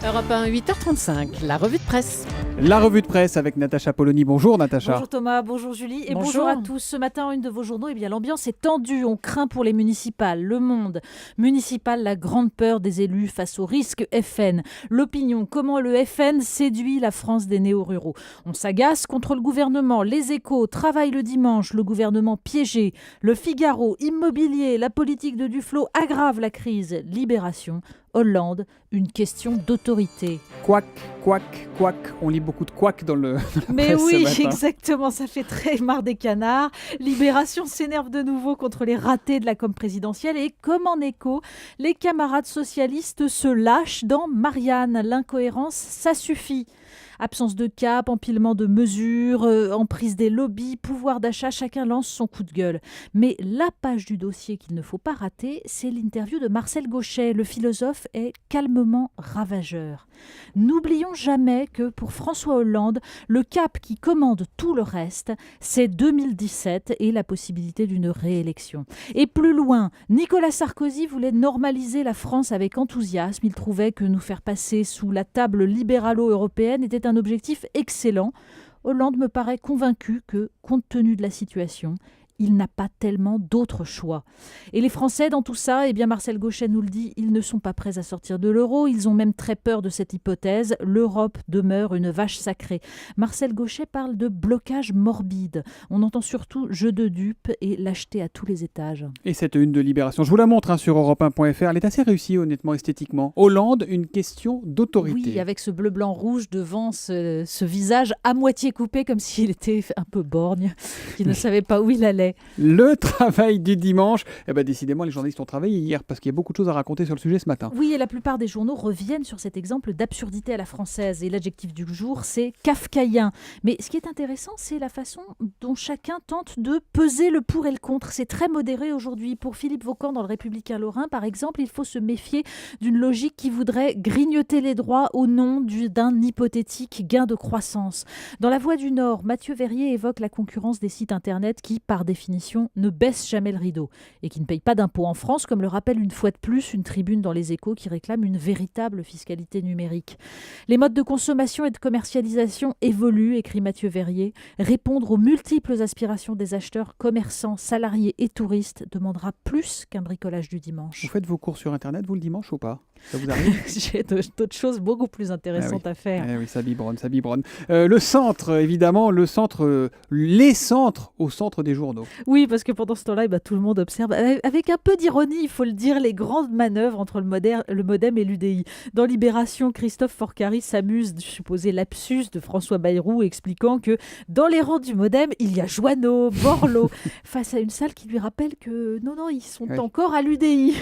Europe 1, 8h35, la revue de presse. La revue de presse avec Natacha Polony. Bonjour Natacha. Bonjour Thomas, bonjour Julie et Bonjour. bonjour à tous. Ce matin, en une de vos journaux, l'ambiance est tendue. On craint pour les municipales. Le Monde municipal, la grande peur des élus face au risque FN. L'Opinion, comment le FN séduit la France des néo-ruraux. On s'agace contre le gouvernement. Les Échos, travail le dimanche, le gouvernement piégé. Le Figaro, immobilier, la politique de Duflot aggrave la crise. Libération, Hollande, une question d'autorité. Couac, couac, couac. On lit beaucoup de couac dans la Mais presse oui, ce matin. exactement, ça fait très marre des canards. Libération s'énerve de nouveau contre les ratés de la com présidentielle et comme en écho, les camarades socialistes se lâchent dans Marianne. L'incohérence, ça suffit. Absence de cap, empilement de mesures, emprise des lobbies, pouvoir d'achat, chacun lance son coup de gueule. Mais la page du dossier qu'il ne faut pas rater, c'est l'interview de Marcel Gauchet. Le philosophe est calmement ravageur. N'oublions jamais que pour François Hollande, le cap qui commande tout le reste, c'est 2017 et la possibilité d'une réélection. Et plus loin, Nicolas Sarkozy voulait normaliser la France avec enthousiasme. Il trouvait que nous faire passer sous la table libéralo-européenne était un objectif excellent. Hollande me paraît convaincu que, compte tenu de la situation, il n'a pas tellement d'autres choix. Et les Français, dans tout ça, Marcel Gauchet nous le dit, ils ne sont pas prêts à sortir de l'euro. Ils ont même très peur de cette hypothèse. L'Europe demeure une vache sacrée. Marcel Gauchet parle de blocage morbide. On entend surtout jeu de dupes et lâcheté à tous les étages. Et cette une de Libération, je vous la montre sur europe1.fr. Elle est assez réussie, honnêtement, esthétiquement. Hollande, une question d'autorité. Oui, avec ce bleu, blanc, rouge devant ce visage à moitié coupé, comme s'il était un peu borgne, qu'il ne savait pas où il allait. Le travail du dimanche. Décidément, les journalistes ont travaillé hier parce qu'il y a beaucoup de choses à raconter sur le sujet ce matin. Oui, et la plupart des journaux reviennent sur cet exemple d'absurdité à la française. Et l'adjectif du jour, c'est kafkaïen. Mais ce qui est intéressant, c'est la façon dont chacun tente de peser le pour et le contre. C'est très modéré aujourd'hui. Pour Philippe Vaucan, dans Le Républicain Lorrain, par exemple, il faut se méfier d'une logique qui voudrait grignoter les droits au nom d'un hypothétique gain de croissance. Dans La Voix du Nord, Mathieu Verrier évoque la concurrence des sites internet qui, par définition, ne baisse jamais le rideau et qui ne paye pas d'impôts en France, comme le rappelle une fois de plus une tribune dans Les Échos qui réclame une véritable fiscalité numérique. Les modes de consommation et de commercialisation évoluent, écrit Mathieu Verrier. Répondre aux multiples aspirations des acheteurs, commerçants, salariés et touristes demandera plus qu'un bricolage du dimanche. Vous faites vos courses sur Internet, vous, le dimanche ou pas? Ça vous arrive? J'ai d'autres choses beaucoup plus intéressantes à faire. Oui, ça biberonne, ça biberonne. Le centre, évidemment, les centres au centre des journaux. Oui, parce que pendant ce temps-là, tout le monde observe, avec un peu d'ironie, il faut le dire, les grandes manœuvres entre le MoDem et l'UDI. Dans Libération, Christophe Forcari s'amuse du supposé lapsus de François Bayrou, expliquant que dans les rangs du MoDem, il y a Joanneau, Borloo, face à une salle qui lui rappelle que non, ils sont encore à l'UDI.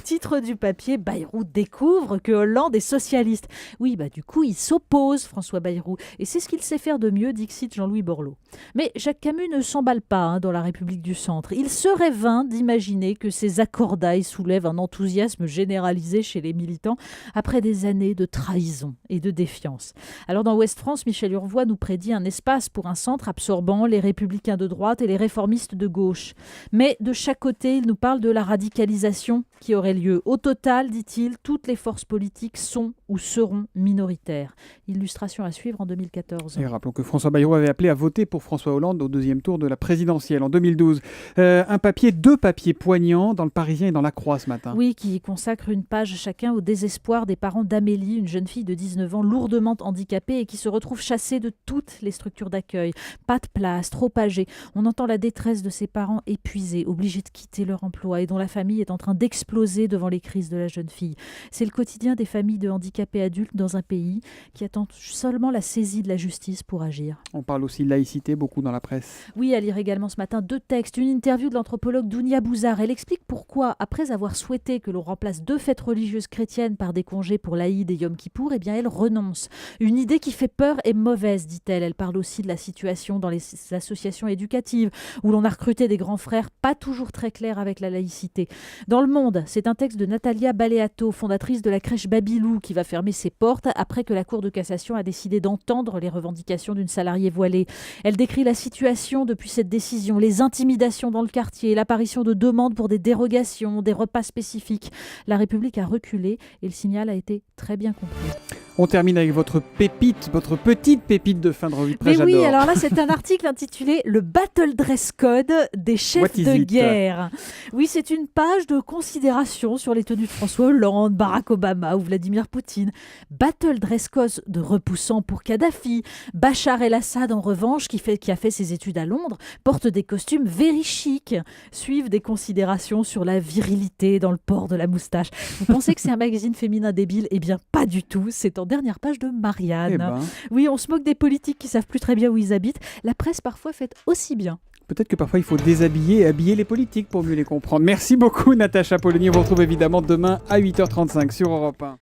Titre du papier, Bayrou découvre que Hollande est socialiste. Oui, du coup, il s'oppose, François Bayrou. Et c'est ce qu'il sait faire de mieux, dixit Jean-Louis Borloo. Mais Jacques Camus ne s'emballe pas dans La République du Centre. Il serait vain d'imaginer que ces accordailles soulèvent un enthousiasme généralisé chez les militants après des années de trahison et de défiance. Alors dans Ouest France, Michel Urvois nous prédit un espace pour un centre absorbant les républicains de droite et les réformistes de gauche. Mais de chaque côté, il nous parle de la radicalisation qui aurait lieu. Au total, dit-il, toutes les forces politiques sont ou seront minoritaires. Illustration à suivre en 2014. Et rappelons que François Bayrou avait appelé à voter pour François Hollande au deuxième tour de la présidentielle en 2012. Deux papiers poignants dans Le Parisien et dans La Croix ce matin. Oui, qui consacrent une page chacun au désespoir des parents d'Amélie, une jeune fille de 19 ans lourdement handicapée et qui se retrouve chassée de toutes les structures d'accueil. Pas de place, trop âgée. On entend la détresse de ses parents épuisés, obligés de quitter leur emploi et dont la famille est en train d'exploser devant les crises de la jeune fille. C'est le quotidien des familles de handicapés adultes dans un pays qui attend seulement la saisie de la justice pour agir. On parle aussi de laïcité, beaucoup dans la presse. Oui, à lire également ce matin 2 textes, une interview de l'anthropologue Dounia Bouzard. Elle explique pourquoi, après avoir souhaité que l'on remplace 2 fêtes religieuses chrétiennes par des congés pour l'Aïd et Yom Kippour, elle renonce. Une idée qui fait peur et mauvaise, dit-elle. Elle parle aussi de la situation dans les associations éducatives où l'on a recruté des grands frères pas toujours très clairs avec la laïcité. Dans Le Monde, c'est un texte de Natalia Baleato, fondatrice de la crèche Babylou, qui va fermer ses portes après que la Cour de cassation a décidé d'entendre les revendications d'une salariée voilée. Elle décrit la situation depuis cette décision, les intimidations dans le quartier, l'apparition de demandes pour des dérogations, des repas spécifiques. La République a reculé et le signal a été très bien compris. On termine avec votre pépite, votre petite pépite de fin de revue de presse. Mais oui, j'adore. alors là, c'est un article intitulé « Le Battle Dress Code des chefs What is de it guerre ». Oui, c'est une page de considération sur les tenues de François Hollande, Barack Obama ou Vladimir Poutine. Battle Dress Code de repoussant pour Kadhafi. Bachar el-Assad, en revanche, qui a fait ses études à Londres, porte des costumes very chic. Suivent des considérations sur la virilité dans le port de la moustache. Vous pensez que c'est un magazine féminin débile ? Eh bien, pas du tout. C'est en dernière page de Marianne. Eh ben, Oui, on se moque des politiques qui savent plus très bien où ils habitent. La presse parfois fait aussi bien. peut-être que parfois il faut déshabiller et habiller les politiques pour mieux les comprendre. Merci beaucoup Natacha Polony. On vous retrouve évidemment demain à 8h35 sur Europe 1.